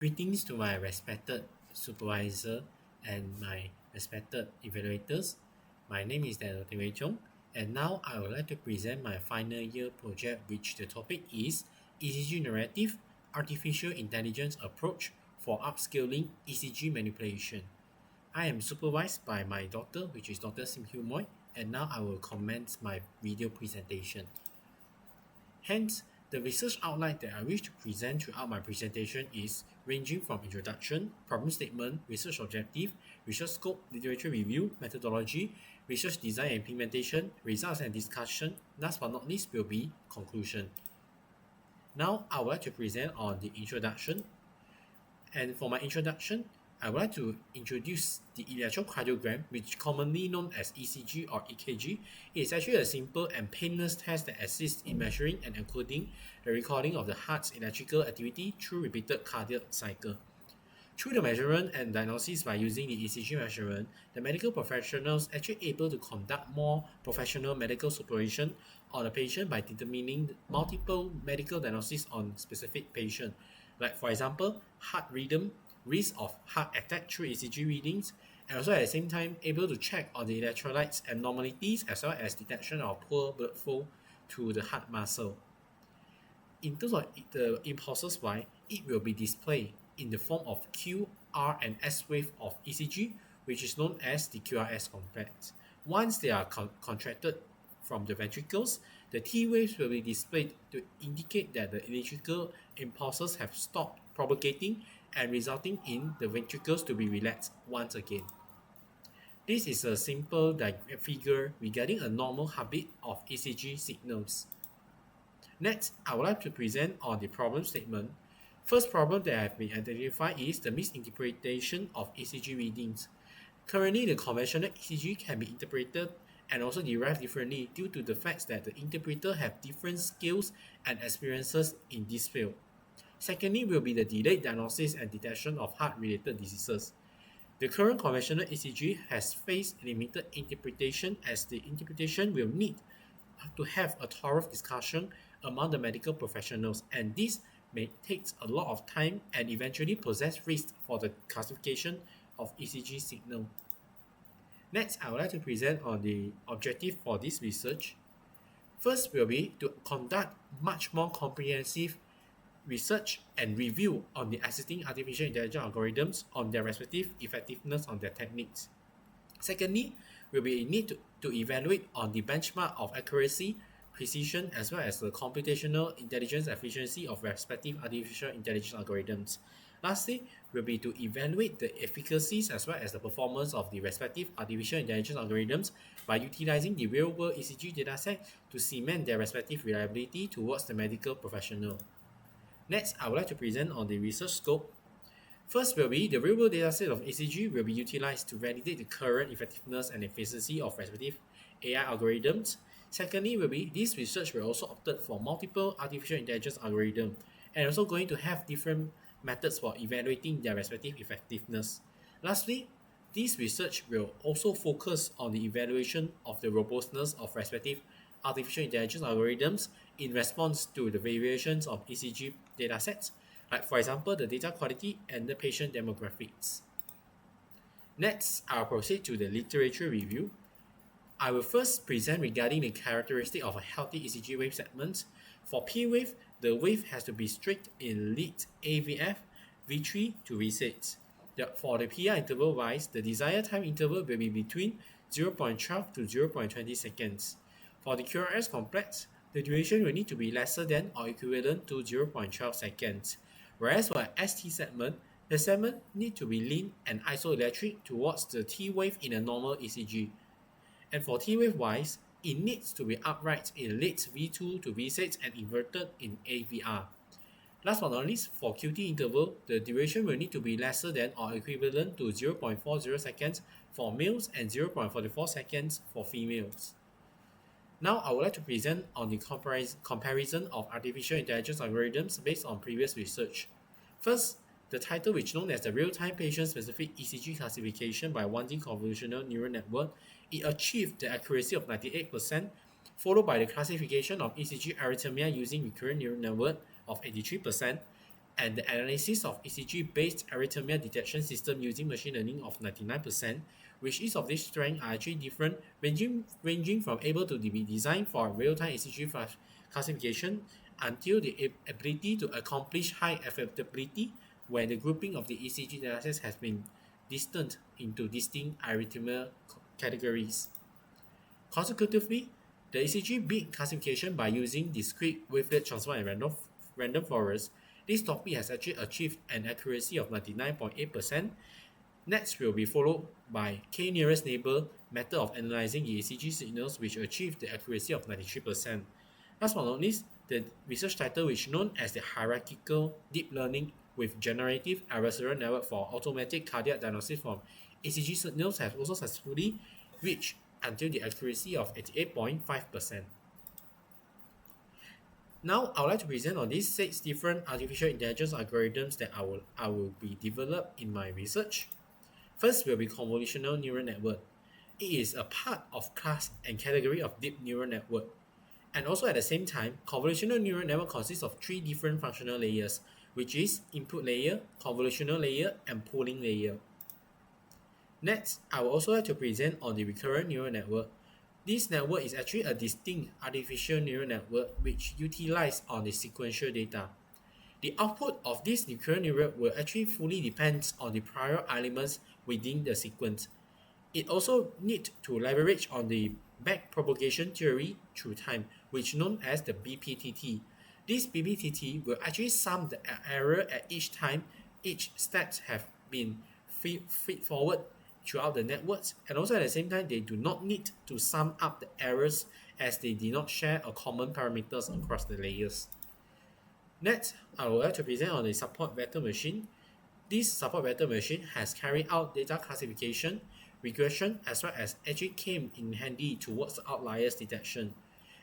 Greetings to my respected supervisor and my respected evaluators. My name is Dr. Chung, and now I would like to present my final year project, which the topic is ECG Narrative Artificial Intelligence Approach for Upscaling ECG Manipulation. I am supervised by my doctor, which is Dr. Sim Hugh Moy, and now I will commence my video presentation. Hence, the research outline that I wish to present throughout my presentation is ranging from introduction, problem statement, research objective, research scope, literature review, methodology, research design and implementation, results and discussion, last but not least will be conclusion. Now, I would like to present on the introduction. And for my introduction, I would like to introduce the electrocardiogram, which commonly known as ECG or EKG. It is actually a simple and painless test that assists in measuring and encoding the recording of the heart's electrical activity through repeated cardiac cycle. Through the measurement and diagnosis by using the ECG measurement, the medical professionals actually able to conduct more professional medical supervision on a patient by determining multiple medical diagnosis on specific patient, like for example, heart rhythm, risk of heart attack through ECG readings, and also at the same time able to check on the electrolytes abnormalities as well as detection of poor blood flow to the heart muscle. In terms of the impulses wise, it will be displayed in the form of Q, R, and S wave of ECG, which is known as the QRS complex. Once they are contracted from the ventricles, the T waves will be displayed to indicate that the electrical impulses have stopped propagating and resulting in the ventricles to be relaxed once again. This is a simple figure regarding a normal heartbeat of ECG signals. Next, I would like to present on the problem statement. First problem that have been identified is the misinterpretation of ECG readings. Currently, the conventional ECG can be interpreted and also derived differently due to the fact that the interpreter have different skills and experiences in this field. Secondly will be the delayed diagnosis and detection of heart-related diseases. The current conventional ECG has faced limited interpretation as the interpretation will need to have a thorough discussion among the medical professionals, and this may take a lot of time and eventually possess risk for the classification of ECG signal. Next, I would like to present on the objective for this research. First will be to conduct much more comprehensive research and review on the existing artificial intelligence algorithms on their respective effectiveness on their techniques. Secondly, we will need to evaluate on the benchmark of accuracy, precision, as well as the computational intelligence efficiency of respective artificial intelligence algorithms. Lastly, will be to evaluate the efficacies as well as the performance of the respective artificial intelligence algorithms by utilizing the real-world ECG dataset to cement their respective reliability towards the medical professional. Next, I would like to present on the research scope. First will be the real-world dataset of ECG will be utilized to validate the current effectiveness and efficiency of respective AI algorithms. Secondly will be this research will also opted for multiple artificial intelligence algorithms and also going to have different methods for evaluating their respective effectiveness. Lastly, this research will also focus on the evaluation of the robustness of respective artificial intelligence algorithms in response to the variations of ECG datasets, like for example the data quality and the patient demographics. Next, I'll proceed to the literature review. I will first present regarding the characteristic of a healthy ECG wave segment. For P wave, the wave has to be strict in lead AVF, V3 to V6. For the PR interval wise, the desired time interval will be between 0.12 to 0.20 seconds. For the QRS complex, the duration will need to be lesser than or equivalent to 0.12 seconds. Whereas for ST segment, the segment need to be lean and isoelectric towards the T wave in a normal ECG. And for T wave wise, it needs to be upright in late V2 to V6 and inverted in AVR. Last but not least, for QT interval, the duration will need to be lesser than or equivalent to 0.40 seconds for males and 0.44 seconds for females. Now, I would like to present on the comparison of artificial intelligence algorithms based on previous research. First, the title, which known as the real-time patient-specific ECG classification by 1D convolutional neural network, it achieved the accuracy of 98%, followed by the classification of ECG arrhythmia using recurrent neural network of 83%, and the analysis of ECG-based arrhythmia detection system using machine learning of 99%, which each of these strengths are actually different, ranging from able to be designed for real-time ECG classification until the ability to accomplish high affectability when the grouping of the ECG datasets has been distant into distinct arrhythmia categories. Consecutively, the ECG bit classification by using discrete wavelet transform and random forest, this topic has actually achieved an accuracy of 99.8%. Next will be followed by K nearest neighbor method of analyzing the ECG signals, which achieved the accuracy of 93%. Last but not least, the research title, which is known as the hierarchical deep learning with generative adversarial network for automatic cardiac diagnosis from ECG signals, has also successfully reached until the accuracy of 88.5%. Now, I would like to present on these 6 different artificial intelligence algorithms that I will be developed in my research. First will be convolutional neural network. It is a part of class and category of deep neural network. And also at the same time, convolutional neural network consists of 3 different functional layers, which is input layer, convolutional layer, and pooling layer. Next, I will also like to present on the recurrent neural network. This network is actually a distinct artificial neural network which utilizes on the sequential data. The output of this recurrent neural will actually fully depend on the prior elements within the sequence. It also needs to leverage on the backpropagation theory through time, which is known as the BPTT. This BPTT will actually sum the error at each time each steps have been feed forward throughout the networks, and also at the same time they do not need to sum up the errors as they do not share a common parameters across the layers. Next, I would like to present on the support vector machine. This support vector machine has carried out data classification, regression, as well as actually came in handy towards outliers detection.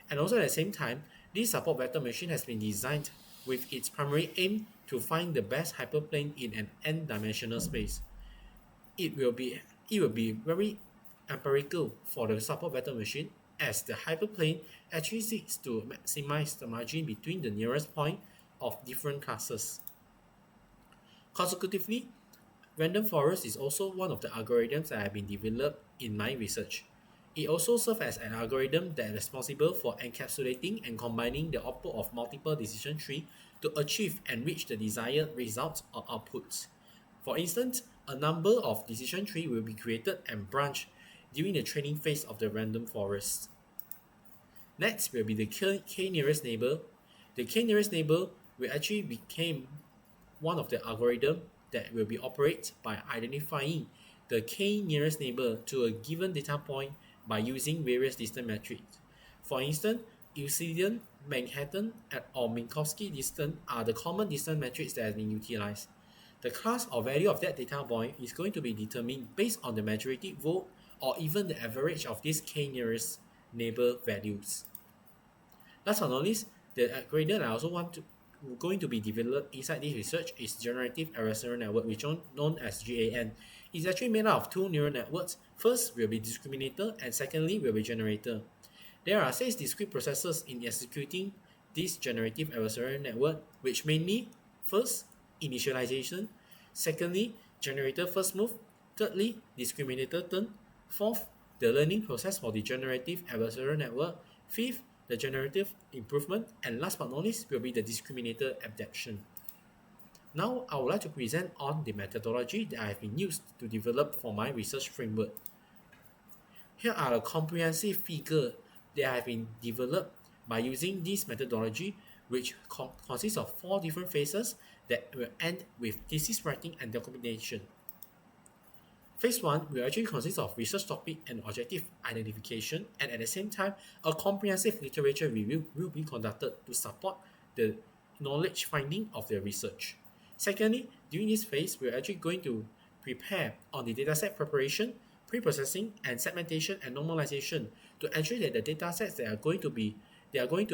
And also at the same time, this support vector machine has been designed with its primary aim to find the best hyperplane in an n-dimensional space. It will be very empirical for the support vector machine, as the hyperplane actually seeks to maximize the margin between the nearest point of different classes. Consecutively, random forest is also one of the algorithms that have been developed in my research. It also serves as an algorithm that is responsible for encapsulating and combining the output of multiple decision trees to achieve and reach the desired results or outputs. For instance, a number of decision trees will be created and branched during the training phase of the random forest. Next will be the K nearest neighbor. The K nearest neighbor will actually become one of the algorithms that will be operated by identifying the K nearest neighbor to a given data point by using various distance metrics. For instance, Euclidean, Manhattan, or Minkowski distance are the common distance metrics that have been utilized. The class or value of that data point is going to be determined based on the majority vote or even the average of these K nearest neighbor values. Last but not least, the algorithm I also going to be developed inside this research is generative adversarial network, which is known as GAN. It's actually made up of 2 neural networks. First will be discriminator and secondly will be generator. There are 6 discrete processes in executing this generative adversarial network, which mainly first, initialization, secondly, generator first move, thirdly, discriminator turn, fourth, the learning process for the generative adversarial network, fifth, the generative improvement, and last but not least will be the discriminator adaptation. Now, I would like to present on the methodology that I have been used to develop for my research framework. Here are a comprehensive figure that have been developed by using this methodology, which consists of 4 different phases that will end with thesis writing and documentation. Phase 1 will actually consist of research topic and objective identification, and at the same time, a comprehensive literature review will be conducted to support the knowledge finding of the research. Secondly, during this phase, we're actually going to prepare on the dataset preparation, pre-processing, and segmentation and normalization to ensure that the datasets that are going to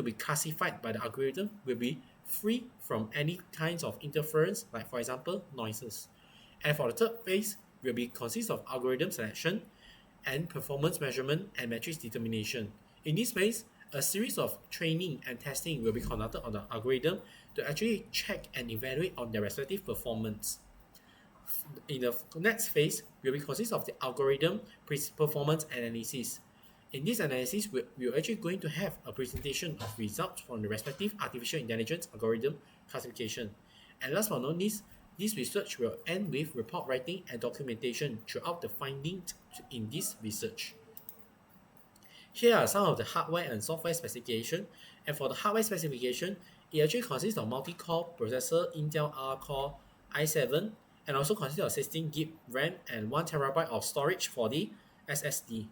be classified by the algorithm will be free from any kinds of interference, like for example, noises. And for the third phase, will be consist of algorithm selection and performance measurement and matrix determination. In this phase, a series of training and testing will be conducted on the algorithm to actually check and evaluate on their respective performance. In the next phase, will be consist of the algorithm performance analysis. In this analysis, we're actually going to have a presentation of results from the respective artificial intelligence algorithm classification. And last but not least, this research will end with report writing and documentation throughout the findings in this research. Here are some of the hardware and software specification. And for the hardware specification, it actually consists of multi-core processor Intel R Core i7 and also consists of 16 GB RAM and 1 TB of storage for the SSD.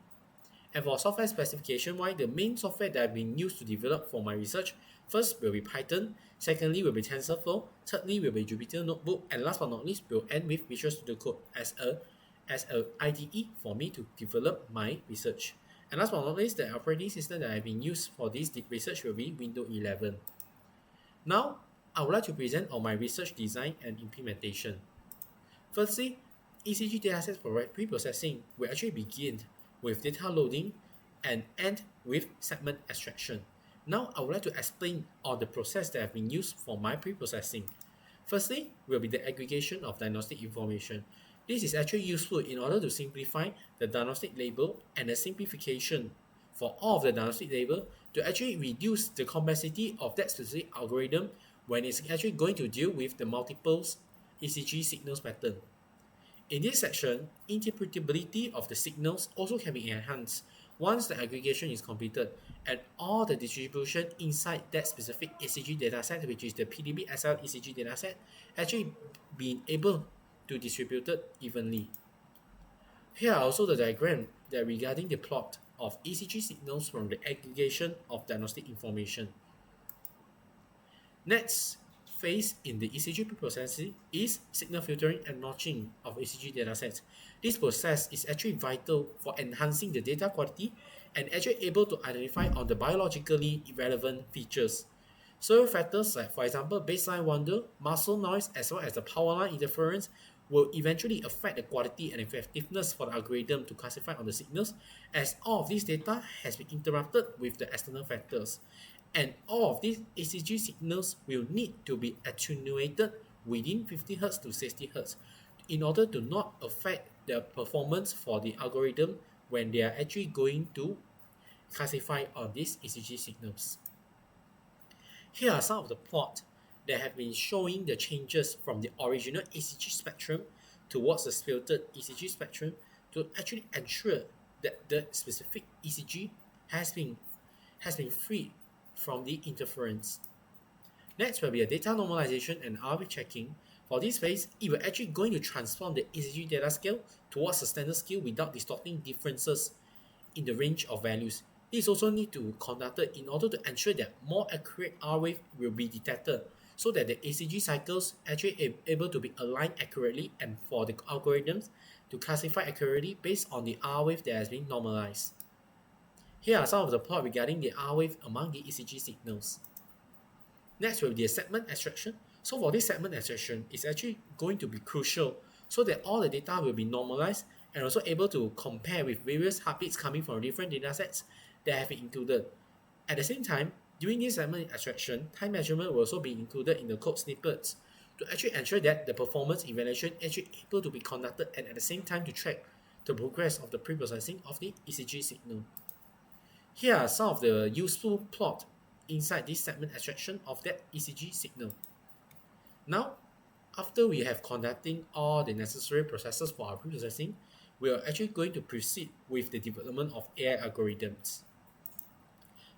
And for software specification, why the main software that I've been used to develop for my research, first will be Python, secondly will be TensorFlow, thirdly will be Jupyter Notebook, and last but not least will end with Visual Studio Code as a IDE for me to develop my research. And last but not least, the operating system that I've been used for this research will be Windows 11. Now, I would like to present on my research design and implementation. Firstly, ECG dataset pre-processing will actually begin with data loading and end with segment extraction. Now, I would like to explain on the process that have been used for my pre-processing. Firstly, will be the aggregation of diagnostic information. This is actually useful in order to simplify the diagnostic label and the simplification for all of the diagnostic label to actually reduce the complexity of that specific algorithm when it's actually going to deal with the multiple ECG signals pattern. In this section, interpretability of the signals also can be enhanced once the aggregation is completed and all the distribution inside that specific ECG dataset, which is the PDB-SL ECG dataset, actually being able to distribute it evenly. Here are also the diagram that regarding the plot of ECG signals from the aggregation of diagnostic information. Next phase in the ECG preprocessing is signal filtering and notching of ECG datasets. This process is actually vital for enhancing the data quality and actually able to identify on the biologically irrelevant features. Several factors like, for example, baseline wonder, muscle noise, as well as the power line interference will eventually affect the quality and effectiveness for the algorithm to classify on the signals, as all of this data has been interrupted with the external factors. And all of these ECG signals will need to be attenuated within 50 Hz to 60 Hz in order to not affect the performance for the algorithm when they are actually going to classify on these ECG signals. Here are some of the plots that have been showing the changes from the original ECG spectrum towards the filtered ECG spectrum to actually ensure that the specific ECG has been freed from the interference. Next will be a data normalization and RV checking. For this phase, it will actually going to transform the ECG data scale towards a standard scale without distorting differences in the range of values. This also need to be conducted in order to ensure that more accurate R wave will be detected so that the ECG cycles actually able to be aligned accurately and for the algorithms to classify accurately based on the R wave that has been normalized. Here are some of the plots regarding the R wave among the ECG signals. Next will be the segment extraction. So for this segment extraction, it's actually going to be crucial so that all the data will be normalized and also able to compare with various heartbeats coming from different datasets that have been included. At the same time, during this segment extraction, time measurement will also be included in the code snippets to actually ensure that the performance evaluation actually able to be conducted and at the same time to track the progress of the pre-processing of the ECG signal. Here are some of the useful plots inside this segment extraction of that ECG signal. Now, after we have conducting all the necessary processes for our pre-processing, we are actually going to proceed with the development of AI algorithms.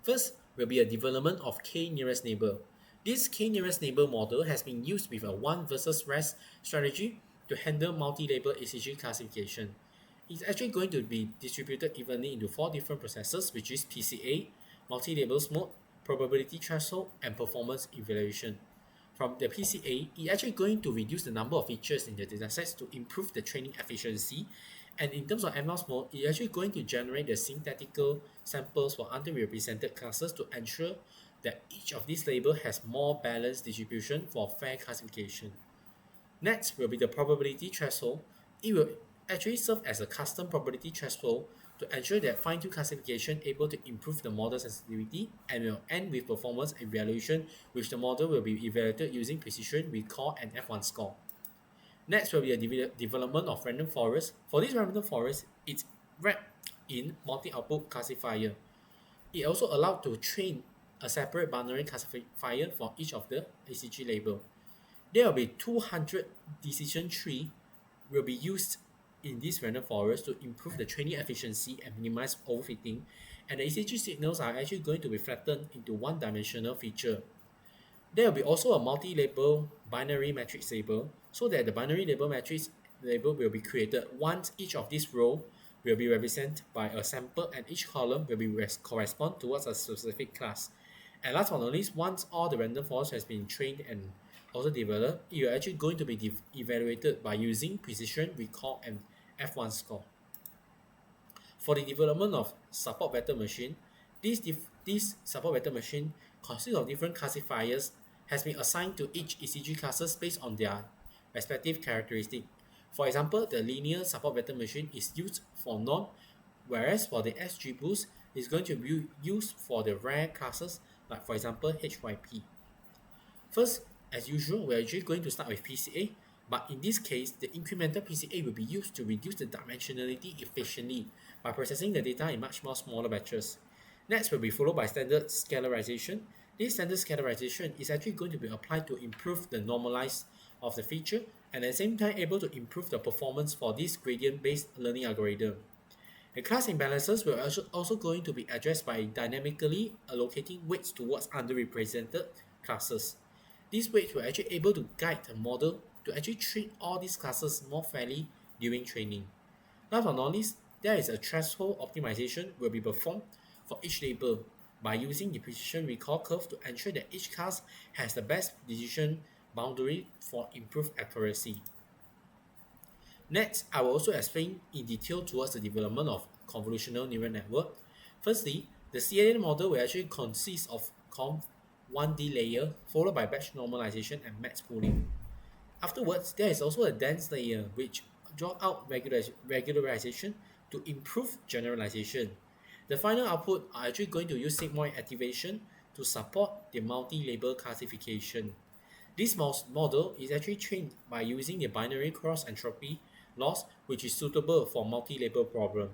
First will be a development of K-nearest neighbor. This K-nearest neighbor model has been used with a one versus rest strategy to handle multi-label ECG classification. It's actually going to be distributed evenly into 4 different processes, which is PCA, multi-labels mode, probability threshold, and performance evaluation. From the PCA, it's actually going to reduce the number of features in the datasets to improve the training efficiency. And in terms of MLOS mode, it's actually going to generate the synthetical samples for underrepresented classes to ensure that each of these labels has more balanced distribution for fair classification. Next will be the probability threshold. It will actually serve as a custom probability threshold to ensure that fine-tune classification able to improve the model sensitivity, and will end with performance evaluation, which the model will be evaluated using precision, recall, and F1 score. Next will be a development of random forest. For this random forest, it's wrapped in multi-output classifier. It also allowed to train a separate binary classifier for each of the ECG label. There will be 200 decision tree will be used in this random forest to improve the training efficiency and minimize overfitting, and the ECG signals are actually going to be flattened into one-dimensional feature. There will be also a multi-label binary matrix label, so that the binary label matrix label will be created once each of these row will be represented by a sample, and each column will be correspond towards a specific class. And last but not least, once all the random forest has been trained and also developed, you are actually going to be evaluated by using precision, recall, and F1 score. For the development of support vector machine, this support vector machine consists of different classifiers has been assigned to each ECG classes based on their respective characteristic. For example, the linear support vector machine is used for none, whereas for the SG boost is going to be used for the rare classes, like for example HYP. First, as usual, we're actually going to start with PCA, but in this case, the incremental PCA will be used to reduce the dimensionality efficiently by processing the data in much more smaller batches. Next will be followed by standard scalarization. This standard scalarization is actually going to be applied to improve the normalize of the feature, and at the same time able to improve the performance for this gradient-based learning algorithm. The class imbalances were also going to be addressed by dynamically allocating weights towards underrepresented classes. These weights were actually able to guide the model to actually treat all these classes more fairly during training. Last but not least, there is a threshold optimization will be performed for each label by using the precision recall curve to ensure that each class has the best decision boundary for improved accuracy. Next, I will also explain in detail towards the development of convolutional neural network. Firstly, the CNN model will actually consist of conv1D layer followed by batch normalization and max pooling. Afterwards, there is also a dense layer which draw out regularization to improve generalization. The final output are actually going to use sigmoid activation to support the multi-label classification. This model is actually trained by using the binary cross entropy loss, which is suitable for multi-label problem.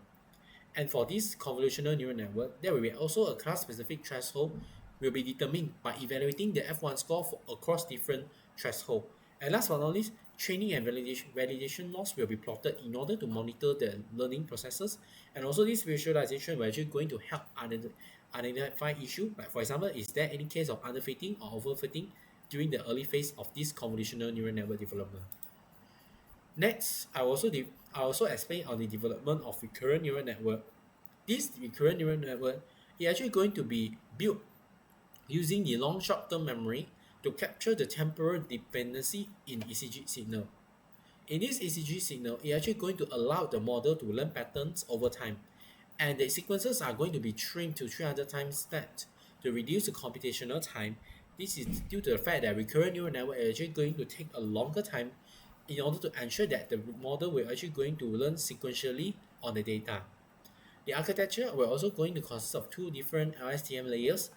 And for this convolutional neural network, there will be also a class-specific threshold will be determined by evaluating the F1 score across different thresholds. And last but not least, training and validation loss will be plotted in order to monitor the learning processes. And also this visualization will actually going to help identify issue. Like for example, is there any case of underfitting or overfitting during the early phase of this convolutional neural network development. Next, I also explain on the development of recurrent neural network. This recurrent neural network is actually going to be built using the long short-term memory to capture the temporal dependency in ECG signal. In this ECG signal, it's actually going to allow the model to learn patterns over time, and the sequences are going to be trained to 300 times that to reduce the computational time. This is due to the fact that recurrent neural network is actually going to take a longer time in order to ensure that the model will actually going to learn sequentially on the data. The architecture will also going to consist of two different LSTM layers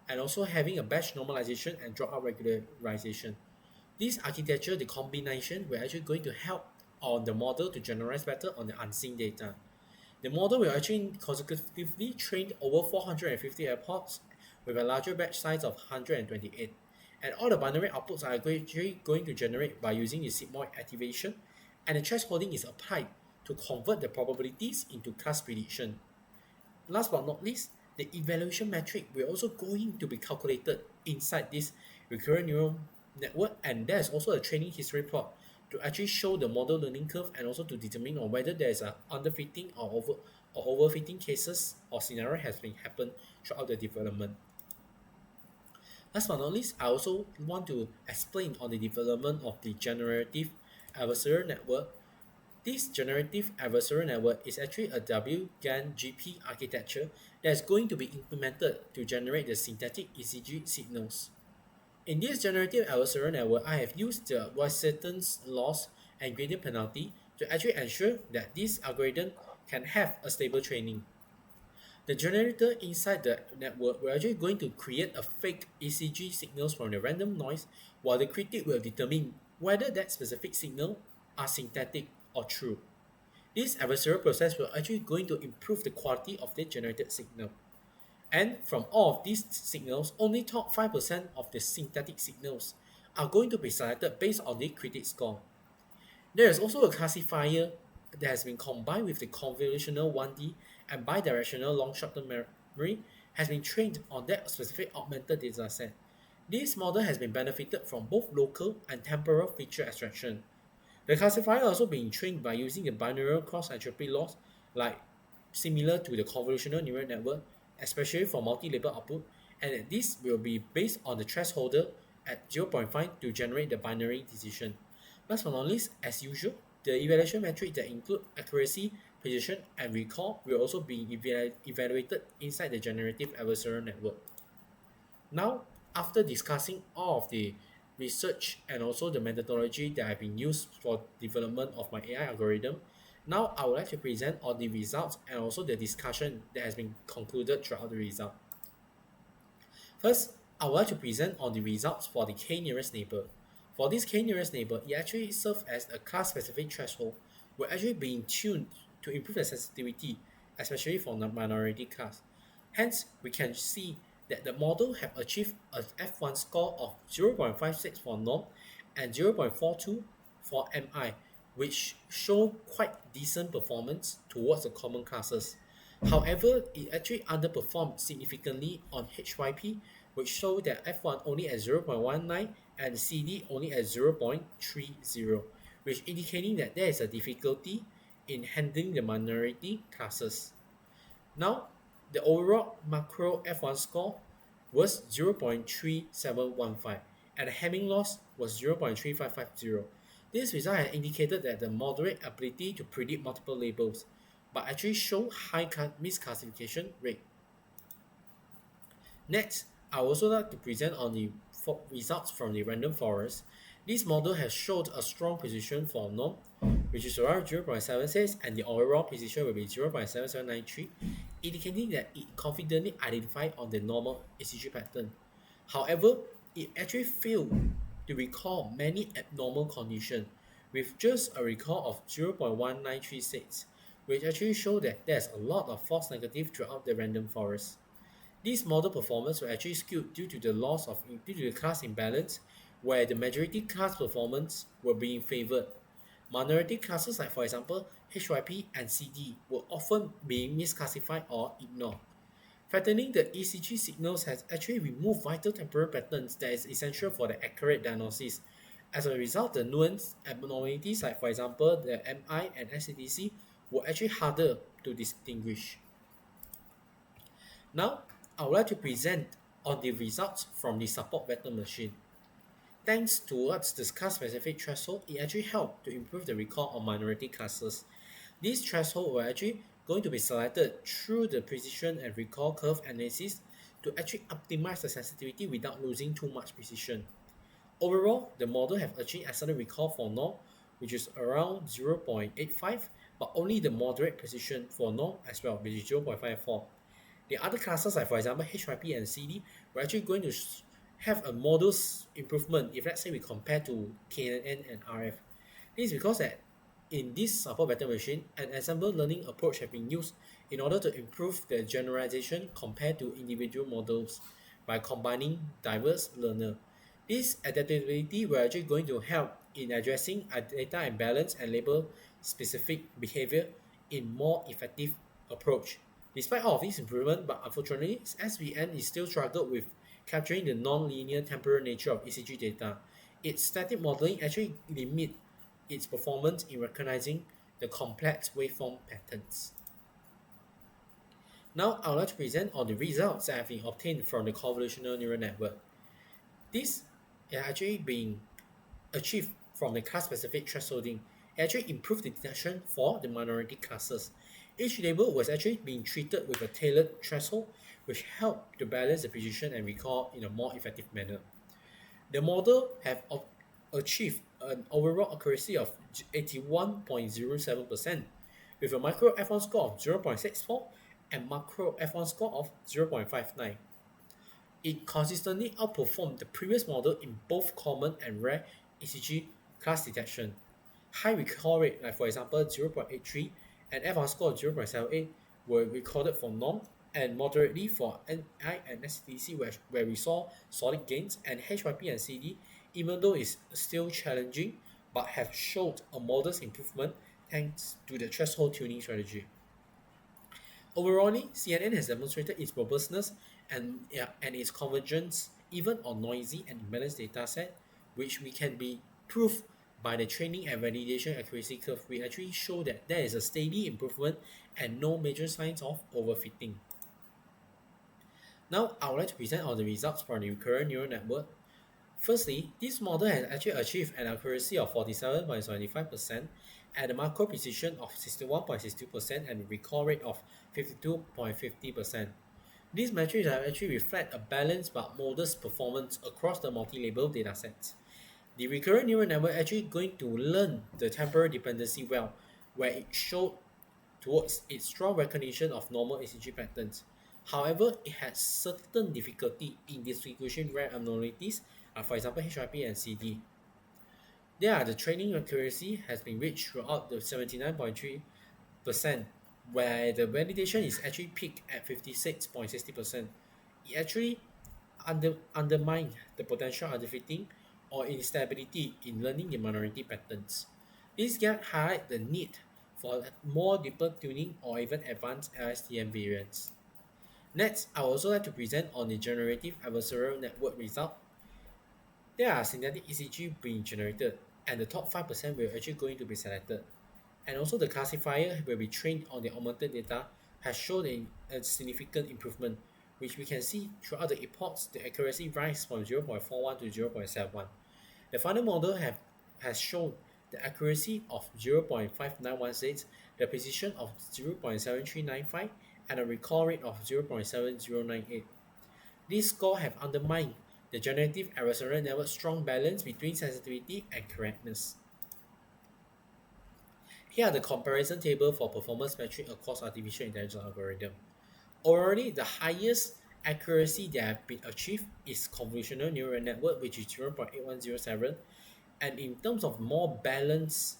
and also having a batch normalization and dropout regularization. This architecture, the combination, will actually going to help on the model to generalize better on the unseen data. The model will actually consecutively train over 450 airports with a larger batch size of 128. And all the binary outputs are actually going to generate by using the sigmoid activation, and the thresholding is applied to convert the probabilities into class prediction. Last but not least, the evaluation metric will also going to be calculated inside this recurrent neural network, and there's also a training history plot to actually show the model learning curve and also to determine on whether there is a underfitting or overfitting cases or scenario has been happened throughout the development. Last but not least, I also want to explain on the development of the generative adversarial network. This generative adversarial network is actually a WGAN GP architecture that is going to be implemented to generate the synthetic ECG signals. In this generative adversarial network, I have used the Weissen's loss and gradient penalty to actually ensure that this algorithm can have a stable training. The generator inside the network will actually going to create a fake ECG signals from the random noise, while the critic will determine whether that specific signal are synthetic or true. This adversarial process will actually going to improve the quality of the generated signal. And from all of these signals, only top 5% of the synthetic signals are going to be selected based on the critic score. There is also a classifier that has been combined with the convolutional 1D and bidirectional long short-term memory has been trained on that specific augmented dataset. This model has been benefited from both local and temporal feature extraction. The classifier also being trained by using the binaural cross-entropy laws, like similar to the convolutional neural network, especially for multi-label output, and this will be based on the thresholder at zero point 0.5 to generate the binary decision. Last but not least, as usual, the evaluation metrics that include accuracy, precision, and recall will also be evaluated inside the generative adversarial network. Now, after discussing all of the research and also the methodology that have been used for development of my AI algorithm, now I would like to present on the results and also the discussion that has been concluded throughout the result. First, I would like to present on the results for the k-nearest neighbor. For this k-nearest neighbor, it actually serves as a class-specific threshold, will actually being tuned to improve the sensitivity, especially for the minority class. Hence, we can see that the model have achieved a F1 score of 0.56 for norm and 0.42 for MI, which show quite decent performance towards the common classes. However, it actually underperformed significantly on HYP, which showed that F1 only at 0.19 and CD only at 0.30, which indicating that there is a difficulty in handling the minority classes. Now, the overall macro F1 score was 0.3715 and the Hamming loss was 0.3550. This result has indicated that the moderate ability to predict multiple labels, but actually show high misclassification rate. Next, I would also like to present on the results from the random forest. This model has showed a strong precision for norm, which is around 0.76, and the overall precision will be 0.7793, indicating that it confidently identified on the normal ECG pattern. However, it actually failed to recall many abnormal conditions, with just a recall of 0.1936, which actually show that there's a lot of false negative throughout the random forest. This model performance were actually skewed due to the class imbalance, where the majority class performance were being favored. Minority classes like for example HYP and CD were often being misclassified or ignored. Flattening the ECG signals has actually removed vital temporal patterns that is essential for the accurate diagnosis. As a result, the nuance abnormalities like for example the MI and SCTC were actually harder to distinguish. Now, I would like to present on the results from the support vector machine. Thanks towards the class-specific threshold, it actually helped to improve the recall of minority classes. These thresholds were actually going to be selected through the precision and recall curve analysis to actually optimize the sensitivity without losing too much precision. Overall, the model have achieved excellent recall for norm, which is around 0.85, but only the moderate precision for norm as well, which is 0.54. The other classes, like for example HYP and CD, we're actually going to have a models improvement if let's say we compare to KNN and RF. This is because that in this support vector machine, an ensemble learning approach has been used in order to improve the generalization compared to individual models by combining diverse learner. This adaptability will actually going to help in addressing a data imbalance and label specific behavior in more effective approach. Despite all of these improvements, but unfortunately, SVN is still struggled with capturing the non-linear temporal nature of ECG data. Its static modeling actually limits its performance in recognizing the complex waveform patterns. Now, I would like to present on the results that have been obtained from the convolutional neural network. This is actually being achieved from the class-specific thresholding. It actually improved the detection for the minority classes. Each label was actually being treated with a tailored threshold, which helped to balance the precision and recall in a more effective manner. The model have achieved an overall accuracy of 81.07%, with a micro F1 score of 0.64 and macro F1 score of 0.59. It consistently outperformed the previous model in both common and rare ECG class detection. High recall rate, like for example 0.83 and F1 score of 0.78, were recorded for norm, and moderately for NI and STC, where we saw solid gains, and HYP and CD, even though it's still challenging, but have showed a modest improvement thanks to the threshold tuning strategy. Overall, CNN has demonstrated its robustness and its convergence even on noisy and imbalanced dataset, which we can be proved by the training and validation accuracy curve. We actually show that there is a steady improvement and no major signs of overfitting. Now, I would like to present on the results for the recurrent neural network. Firstly, this model has actually achieved an accuracy of 47.75% and a macro precision of 61.62% and a recall rate of 52.50%. These metrics actually reflect a balanced but modest performance across the multi-label datasets. The recurrent neural network actually going to learn the temporal dependency well, where it showed towards its strong recognition of normal ECG patterns. However, it has certain difficulty in distinguishing rare abnormalities, for example HYP and CD. The training accuracy has been reached throughout the 79.3%, where the validation is actually peaked at 56.60%. It actually undermines the potential underfitting or instability in learning the minority patterns. This gap highlights the need for more deeper tuning or even advanced LSTM variants. Next, I would also like to present on the generative adversarial network result. There are synthetic ECG being generated, and the top 5% will actually going to be selected. And also the classifier will be trained on the augmented data has shown a significant improvement, which we can see throughout the epochs, the accuracy rise from 0.41 to 0.71. The final model has shown the accuracy of 0.5916, the precision of 0.7395, and a recall rate of 0.7098. These scores have undermined the generative adversarial network's strong balance between sensitivity and correctness. Here are the comparison table for performance metric across artificial intelligence algorithm. Already, the highest accuracy that have been achieved is convolutional neural network, which is 0.8107, and in terms of more balance,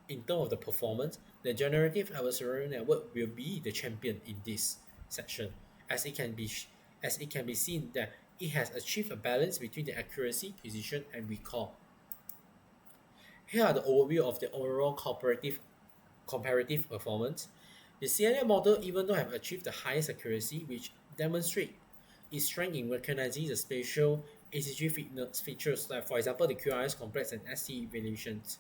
in terms of the performance, the generative adversarial network will be the champion in this section, as it can be seen that it has achieved a balance between the accuracy, precision, and recall. Here are the overview of the overall comparative performance. The CNN model, even though have achieved the highest accuracy, which demonstrate its strength in recognizing the spatial ECG features, like for example the QRS complex and ST evaluations.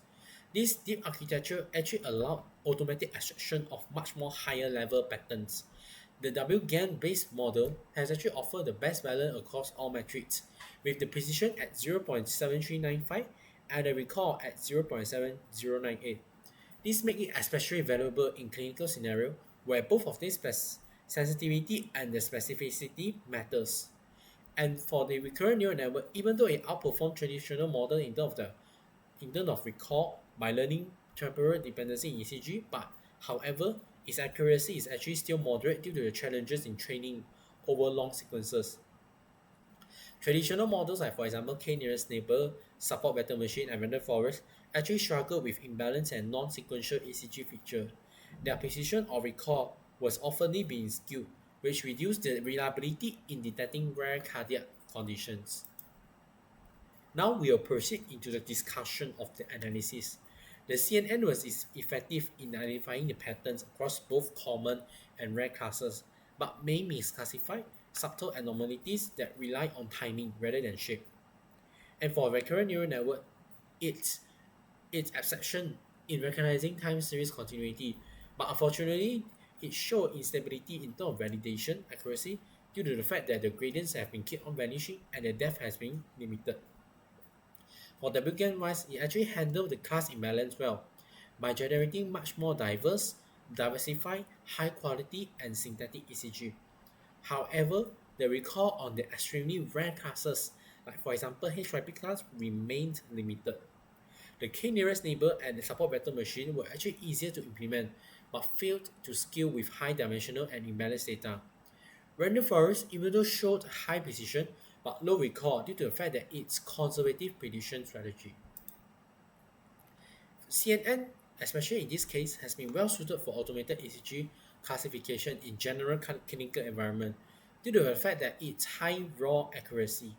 This deep architecture actually allowed automatic extraction of much more higher level patterns. The WGAN based model has actually offered the best balance across all metrics, with the precision at 0.7395 and the recall at 0.7098. This makes it especially valuable in clinical scenario where both of this sensitivity and the specificity matters. And for the recurrent neural network, even though it outperformed traditional model in terms of recall by learning temporal dependency in ECG, but however, its accuracy is actually still moderate due to the challenges in training over long sequences. Traditional models like for example K-nearest neighbor, support vector machine, and random forest actually struggle with imbalance and non-sequential ECG feature. Their precision or recall was often being skewed, which reduced the reliability in detecting rare cardiac conditions. Now we will proceed into the discussion of the analysis. The CNN was effective in identifying the patterns across both common and rare classes, but may misclassify subtle anomalies that rely on timing rather than shape. And for recurrent neural network, its exception in recognizing time series continuity, but unfortunately, it showed instability in terms of validation accuracy due to the fact that the gradients have been kept on vanishing and the depth has been limited. For WGAN wise, it actually handled the class imbalance well by generating much more diversified, high quality, and synthetic ECG. However, the recall on the extremely rare classes, like for example HYP class, remained limited. The k nearest neighbor and the support vector machine were actually easier to implement, but failed to scale with high dimensional and imbalanced data. Random forest even though showed high precision but low recall due to the fact that its conservative prediction strategy. CNN, especially in this case, has been well suited for automated ECG classification in general clinical environment due to the fact that its high raw accuracy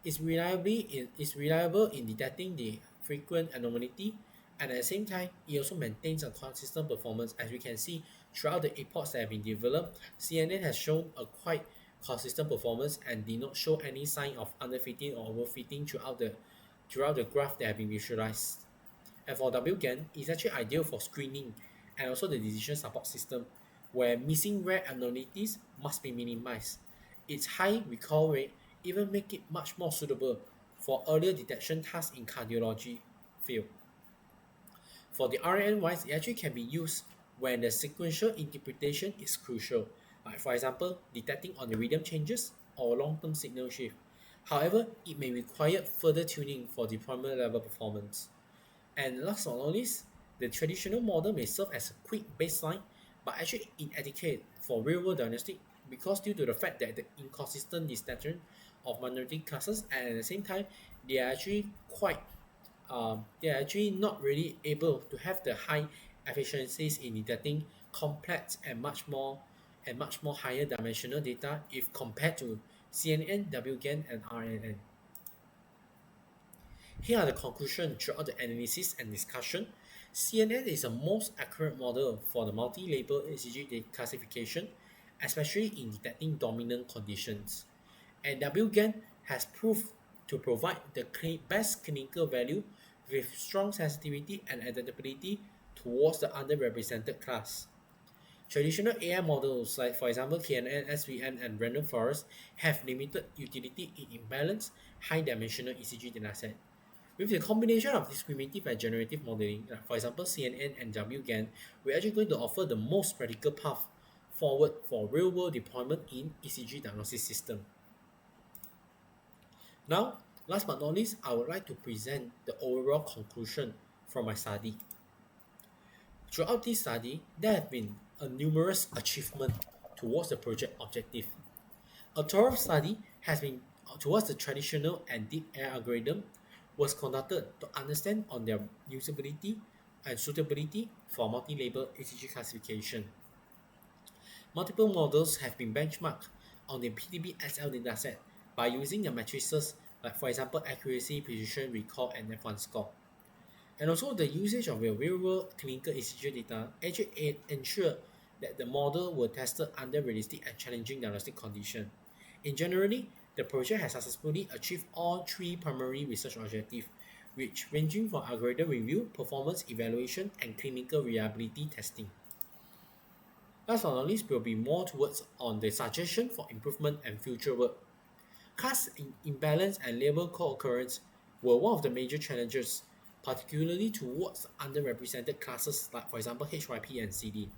is reliable in detecting the frequent anomaly, and at the same time it also maintains a consistent performance. As we can see throughout the epochs that have been developed, CNN has shown a quite consistent performance and did not show any sign of underfitting or overfitting throughout the graph that have been visualized. And for WGAN, it's actually ideal for screening and also the decision support system, where missing rare anomalies must be minimized. Its high recall rate even make it much more suitable for earlier detection tasks in cardiology field. For the RNN wise, it actually can be used when the sequential interpretation is crucial, like for example, detecting on the rhythm changes or long-term signal shift. However, it may require further tuning for deployment level performance. And last but not least, the traditional model may serve as a quick baseline, but actually inadequate for real-world diagnostic because due to the fact that the inconsistent detection of minority classes, and at the same time, they are actually quite, they are actually not really able to have the high efficiencies in detecting complex and much more higher dimensional data if compared to CNN, WGAN, and RNN. Here are the conclusions throughout the analysis and discussion. CNN is the most accurate model for the multi-label ECG classification, especially in detecting dominant conditions. And WGAN has proved to provide the best clinical value with strong sensitivity and adaptability towards the underrepresented class. Traditional AI models like for example KNN, SVM, and random forest have limited utility in imbalanced high-dimensional ECG dataset. With the combination of discriminative and generative modeling, like for example CNN and WGAN, we're actually going to offer the most practical path forward for real-world deployment in ECG diagnosis system. Now, last but not least, I would like to present the overall conclusion from my study. Throughout this study, there have been a numerous achievements towards the project objective. A thorough study has been towards the traditional and deep AI algorithm was conducted to understand on their usability and suitability for multi-label ECG classification. Multiple models have been benchmarked on the PTB-SL dataset by using the matrices like for example accuracy, precision, recall, and F1 score. And also the usage of the real-world clinical ECG data actually ensure that the model were tested under realistic and challenging diagnostic conditions. In generally, the project has successfully achieved all three primary research objectives, which ranging from algorithm review, performance evaluation, and clinical reliability testing. Last but not least will be more towards on the suggestion for improvement and future work. Class imbalance and labor co-occurrence were one of the major challenges, particularly towards underrepresented classes like for example HYP and CD.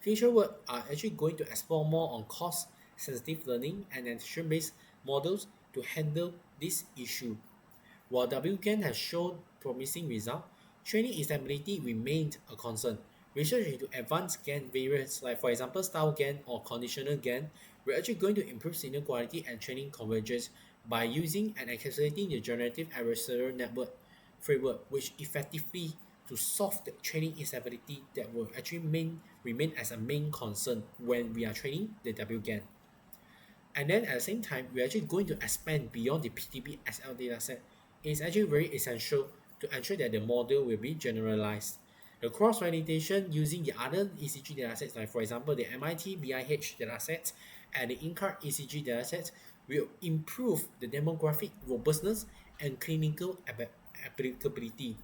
Future work are actually going to explore more on cost-sensitive learning and attention-based models to handle this issue. While WGAN has shown promising results, training instability remained a concern. Research into advanced GAN variants like for example style GAN or conditional GAN we're actually going to improve signal quality and training convergence by using and accelerating the generative adversarial network framework, which effectively to solve the training instability that will actually remain as a main concern when we are training the WGAN. And then at the same time, we're actually going to expand beyond the PTB SL dataset. It's actually very essential to ensure that the model will be generalized. The cross-validation using the other ECG datasets, like for example the MIT BIH datasets and the INCAR ECG datasets, will improve the demographic robustness and clinical applicability.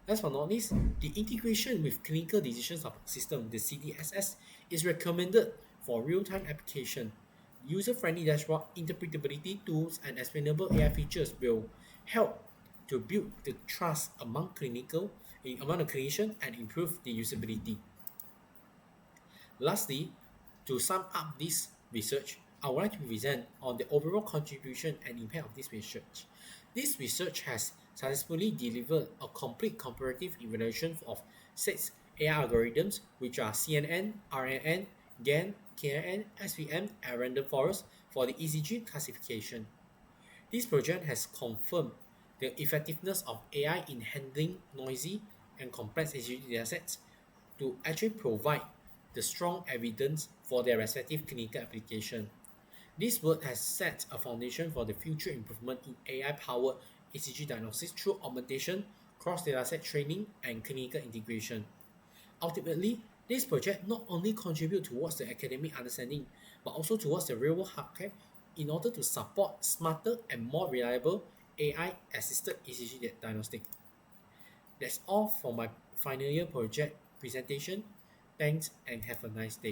Last but not least, the integration with clinical decision support system, the CDSS, is recommended for real-time application. User-friendly dashboard, interpretability tools, and explainable AI features will help to build the trust among the clinician and improve the usability. Lastly, to sum up this research, I would like to present on the overall contribution and impact of this research. This research has successfully delivered a complete comparative evaluation of six AI algorithms, which are CNN, RNN, GAN, KNN, SVM, and random forest for the ECG classification. This project has confirmed the effectiveness of AI in handling noisy and complex ECG datasets to actually provide the strong evidence for their respective clinical application. This work has set a foundation for the future improvement in AI-powered ECG diagnosis through augmentation, cross-dataset training, and clinical integration. Ultimately, this project not only contributes towards the academic understanding, but also towards the real-world hardware in order to support smarter and more reliable AI-assisted ECG diagnostic. That's all for my final year project presentation. Thanks and have a nice day.